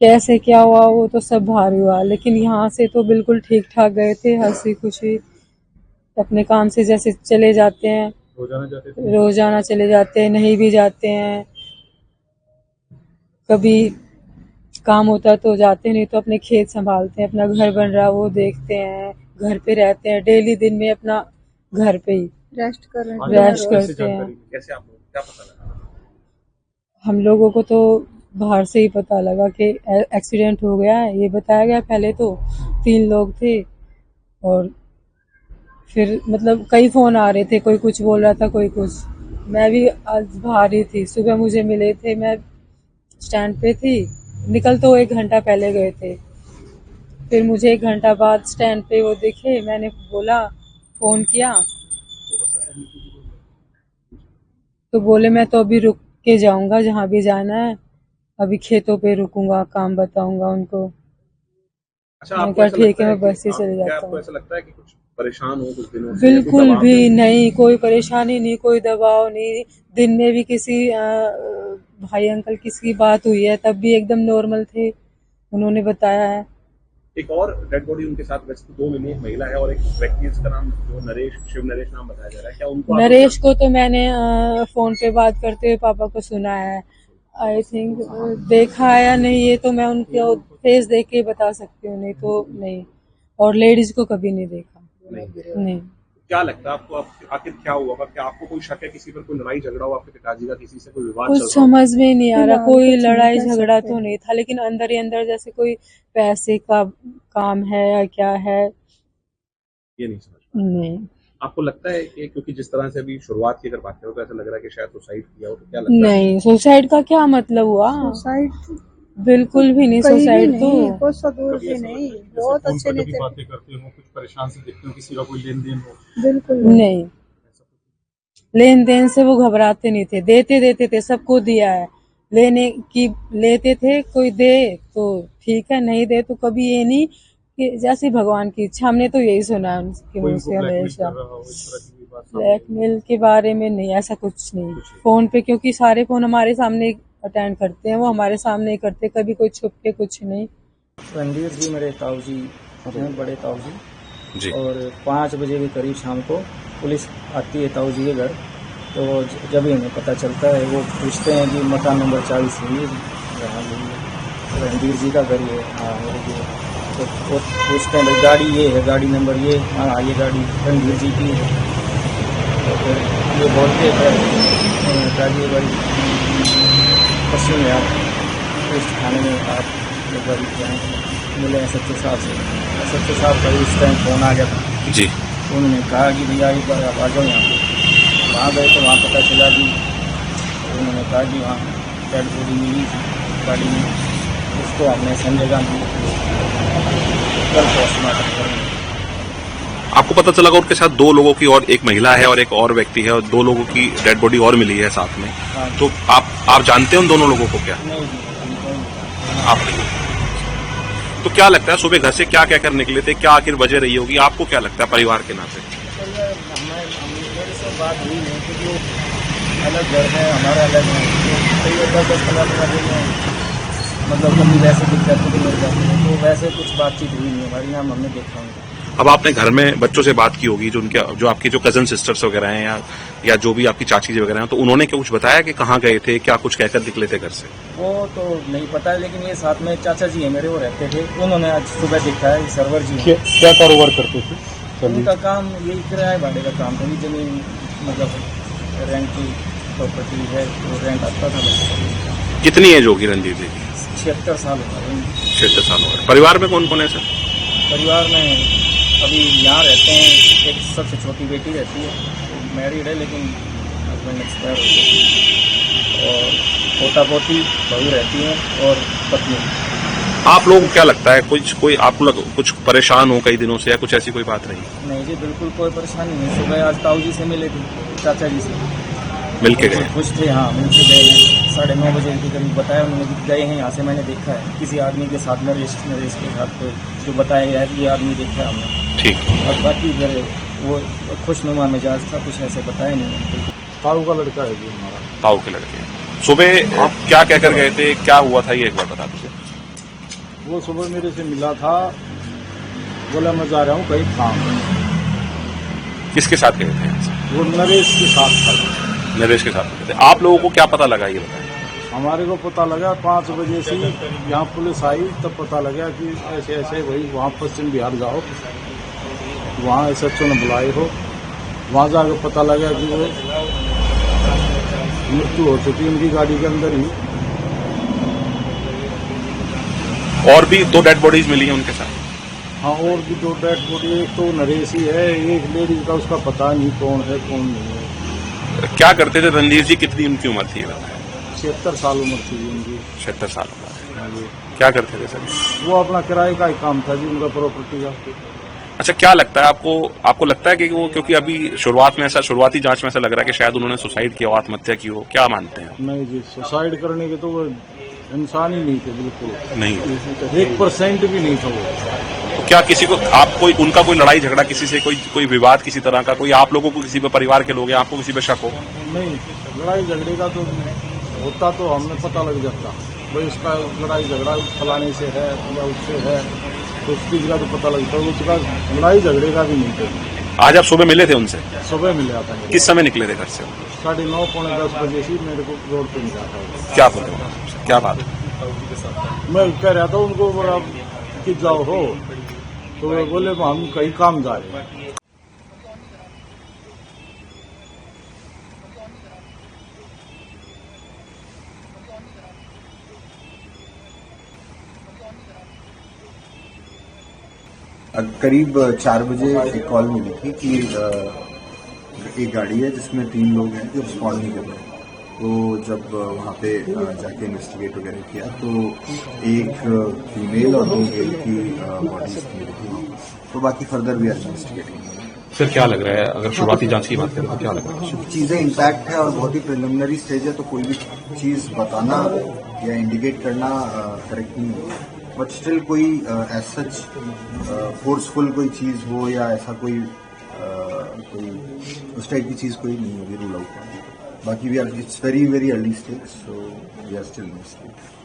कैसे क्या हुआ वो तो सब बाहर हुआ, लेकिन यहाँ से तो बिल्कुल ठीक ठाक गए थे, हंसी खुशी अपने काम से जैसे चले जाते हैं, रोजाना चले जाते हैं, नहीं भी जाते हैं, कभी काम होता तो जाते, नहीं तो अपने खेत संभालते हैं, अपना घर बन रहा वो देखते हैं, घर पे रहते हैं, डेली दिन में अपना घर पे ही रेस्ट करते हैं। कैसे आप लोग क्या पता लगा? हम लोगों को तो बाहर से ही पता लगा कि एक्सीडेंट हो गया है, ये बताया गया। पहले तो 3 लोग थे और फिर मतलब कई फोन आ रहे थे, कोई कुछ बोल रहा था, कोई कुछ। मैं भी आज बाहर ही थी, सुबह मुझे मिले थे, मैं स्टैंड पे थी, निकल तो 1 घंटा पहले गए थे, फिर मुझे 1 घंटा बाद स्टैंड पे वो दिखे, मैंने बोला, फोन किया तो बोले मैं तो अभी रुक के जाऊंगा, जहाँ भी जाना है, अभी खेतों पे रुकूंगा, काम बताऊंगा उनको। अच्छा, मैंने आपको कहा ऐसा ठीक लगता है, है मैं कि बस से चले क्या जाता आपको हूँ। ऐसा लगता है कि कुछ परेशान हो कुछ दिनों से, या कुछ बिल्कुल दबाव भी में हो? नहीं, कोई परेशानी नहीं, कोई दबाव नहीं। दिन में भी किसी भाई अंकल किसी बात हुई है तब भी एकदम नॉर्मल थे, उन्होंने बताया है। एक और डेड बॉडी उनके साथ, वैसे तो 2 मिली, एक महिला है और एक व्यक्ति, जिसका नाम जो नरेश, शिव नरेश नाम बताया जा रहा है, क्या उनको नरेश को तो मैंने फोन पे बात करते हुए पापा को सुना है, आई थिंक देखा है या नहीं ये तो मैं उनके फेस देख के बता सकती हूँ, नहीं तो नहीं। और लेडीज को कभी नहीं देखा। नहीं। क्या लगता है आपको, आखिर क्या हुआ? क्या आपको कोई शक है किसी पर, कोई लड़ाई झगड़ा हो आपके पिताजी का, किसी से कोई विवाद चल कुछ रहा हो? समझ में नहीं आ रहा, कोई लड़ाई झगड़ा तो नहीं था, लेकिन अंदर ही अंदर जैसे कोई पैसे का काम है या क्या है, ये नहीं समझ पा रहे। नहीं। आपको लगता है कि क्योंकि जिस तरह से अभी शुरुआत की अगर बात करो तो ऐसा लग रहा है कि शायद सुसाइड किया हो, तो क्या लगता है? नहीं, सुसाइड का क्या मतलब हुआ? सुसाइड बिल्कुल भी नहीं, सुसाइड तो बहुत सा दूर भी नहीं, बहुत अच्छे नहीं थे, बातें करते हो, कुछ परेशान से दिखते हो, किसी का कोई लेन देन हो? बिल्कुल नहीं। लेन देन से वो घबराते नहीं थे, देते देते थे, सबको दिया है, लेने की लेते थे, कोई दे तो ठीक है, नहीं दे तो कभी ये नहीं कि जैसे भगवान की इच्छा। हमने तो यही सुना है उनके मुंह से हमेशा। ब्लैकमेल के बारे में नहीं, ऐसा कुछ नहीं। फोन पे, क्योंकि सारे फोन हमारे सामने अटेंड करते हैं, वो हमारे सामने ही करते, कभी कोई छुप के कुछ नहीं। रणधीर जी मेरे ताऊ जी हैं, बड़े ताऊ जी। और 5 बजे के करीब शाम को पुलिस आती है ताऊ जी के घर, तो जब इन्हें पता चलता है वो पूछते हैं कि मकान नंबर 40 है रणधीर जी का घर ये, हाँ ये। तो वो पूछते हैं भाई गाड़ी ये है, गाड़ी नंबर ये, हाँ ये गाड़ी रणधीर जी की है। तो फिर ये बोलते हैं गाड़ी भाई पश्चिम में आप पुलिस थाने में आप गाड़ी जाएँ, मिले हैं सच्चे साहब से। सच्चे साहब का उस टाइम फ़ोन आ गया था जी। उन्होंने कहा कि भैया एक बार आप आ जाओ यहाँ पे। वहाँ गए तो वहाँ पता चला कि उन्होंने कहा कि वहाँ डेड बॉडी मिली गाड़ी में, उसको हमने संजय गांधी कल पोस्टमार्टम करेंगे। आपको पता चला उनके साथ 2 लोगों की, और एक महिला है और एक और व्यक्ति है, और 2 लोगों की डेड बॉडी और मिली है साथ में। हाँ। तो आप जानते हैं उन दोनों लोगों को? क्या नहीं आप नहीं? तो क्या लगता है सुबह घर से क्या कहकर निकले थे, क्या आखिर वजह रही होगी? आपको क्या लगता है परिवार के नाते? मेरे से बात हुई नहीं, क्योंकि वो अलग घर है, हमारा अलग है, तो 10 कलाक में मतलब कभी वैसे दिख जाते थे, मिल जाते थे, तो वैसे कुछ बातचीत हुई नहीं हमारी, नाम हमने देखा उनको। अब आपने घर में बच्चों से बात की होगी, जो आपकी जो कजन सिस्टर्स वगैरह हैं, या जो भी आपकी चाची वगैरह हैं, तो उन्होंने क्या कुछ बताया कि कहाँ गए थे, क्या कुछ कहकर निकले थे घर से? वो तो नहीं पता है, लेकिन ये साथ में चाचा जी हैं मेरे, वो रहते थे, उन्होंने आज सुबह देखा है। सर्वर जी क्या कारोबार करते थे? उनका काम यही किराया भाड़े का काम था, जमीन मतलब रेंट की प्रॉपर्टी है, तो रेंट आता था बस। कितनी एज होगी रणजीत जी की? 76 साल हो गए। 76 साल हो गए। परिवार में कौन कौन है सर? परिवार में अभी यहाँ रहते हैं, एक सबसे छोटी बेटी रहती है, मैरिड है, लेकिन हस्बैंड एक्सपायर हो गए, और पोता पोती बहू रहती हैं, और पत्नी। आप लोगों को क्या लगता है, कोई आप लोग कुछ परेशान हो कई दिनों से, या कुछ ऐसी कोई बात रही? नहीं जी, बिल्कुल कोई परेशानी नहीं। सुबह आज ताऊ जी से मिले थे, चाचा जी से मिल के गए? खुश थे, हाँ मिलके गए हैं। 9:30 बजे के करीब बताया उन्होंने कि गए हैं, यहाँ से मैंने देखा है किसी आदमी के साथ, नरेश के साथ, तो जो बताया है ये आदमी देखा है हमने। ठीक। और बाकी फिर वो खुशनुमा मिजाज था, कुछ ऐसे बताया नहीं। ताऊ का लड़का है जी हमारा। ताऊ के लड़के। सुबह आप क्या कहकर गए थे, क्या हुआ था, ये एक बार बता दीजिए। वो सुबह मेरे से मिला था, बोला मैं जा रहा हूँ कहीं काम। किसके साथ गए थे यहाँ से? वो नरेश के साथ था। नरेश के साथ गए थे। आप लोगों को क्या पता लगा ये बताएं? हमारे को पता लगा 5 बजे से यहाँ पुलिस आई, तब पता लगा कि ऐसे ऐसे भाई वहाँ पश्चिम बिहार जाओ, वहाँ SHO ने बुलाए हो। वहाँ जाकर पता लगा कि वो मृत्यु हो चुकी उनकी गाड़ी के अंदर ही। और भी 2 डेड बॉडीज मिली हैं उनके साथ। हाँ, और भी 2 डेड बॉडी, एक तो नरेश ही है, एक लेडीज का उसका पता नहीं कौन है कौन नहीं है। क्या करते थे रणधीर जी? कितनी उनकी उम्र थी ये बताएं? 76 साल उम्र थी उनकी। 76 साल उम्र। हाँ जी। क्या करते थे सर? वो अपना किराए का ही काम था जी उनका, प्रॉपर्टी का। अच्छा, क्या लगता है आपको लगता है कि वो, क्योंकि अभी शुरुआती जांच में ऐसा लग रहा है कि शायद उन्होंने सुसाइड किया हो, आत्महत्या की हो, क्या मानते हैं? नहीं जी, सुसाइड करने के तो वो इंसान ही नहीं थे, बिल्कुल नहीं। 1% भी नहीं था वो। तो क्या किसी को उनका कोई लड़ाई झगड़ा किसी से, कोई विवाद किसी तरह का, कोई आप लोगों को किसी पे, परिवार के लोग हैं, आपको किसी पे शक हो? नहीं, लड़ाई झगड़े का तो होता तो हमें पता लग जाता भाई उसका लड़ाई झगड़ा फलाने से है या उससे है, तो उस चीज का तो पता लगता है। उसका लड़ाई झगड़े का भी नहीं था। आज आप सुबह मिले थे उनसे? सुबह मिले आता है। किस समय निकले थे घर से? 9:30 पौने 10 बजे से मेरे को रोड पे निकला था। क्या बोले? क्या बात? मैं कह रहा था उनको, बोला कि जाओ हो, तो वे बोले हम कहीं काम जा रहे हैं। करीब 4 बजे एक कॉल मिली थी कि एक गाड़ी है जिसमें 3 लोग हैं जो रिस्पॉन्ड नहीं कर रहे हैं। तो जब वहाँ पे जाके इन्वेस्टिगेट वगैरह किया तो एक फीमेल और 2 मेल की बॉडीज मिली थी। तो बाकी फर्दर भी इन्वेस्टिगेटिंग। सर, क्या लग रहा है, अगर शुरुआती जांच की बात करें तो क्या लग रहा है? चीज़ें इंपैक्ट है और बहुत ही प्रिलिमिनरी स्टेज है, तो कोई भी चीज़ बताना या इंडिकेट करना करेक्ट नहीं होगा। बट स्टिल कोई एज सच फोर्सफुल कोई चीज़ हो या ऐसा कोई उस टाइप की चीज़ कोई नहीं होगी रूल आउट। बाकी we are, it's very very early stage, so we are still investigating.